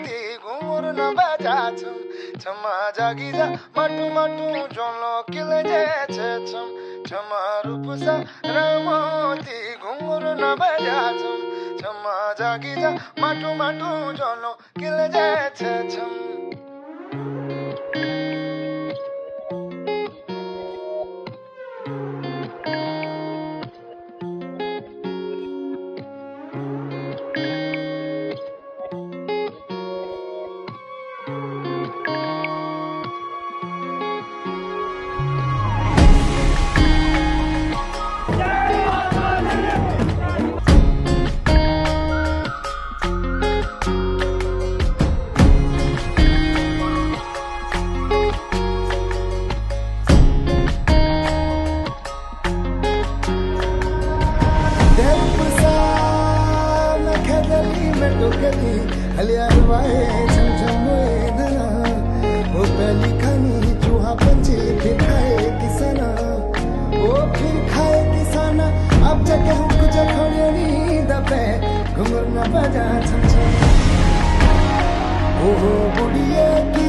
ती घुंघरू न बजा छम छमा जागी जा माटू माटू जोलो किल जे छम छमा रूप सा रमोती घुंघरू न बजा छम छमा जागी जा माटू माटू जोलो किल जे छम हलियारवाए झमझमोए धना वो पहली खानी चूहा पंछी फिर खाए किसाना वो फिर खाए किसाना अब जगह हम कुछ खोने नहीं दबे घुंघरू न बजा छम छम ओ बुढ़िया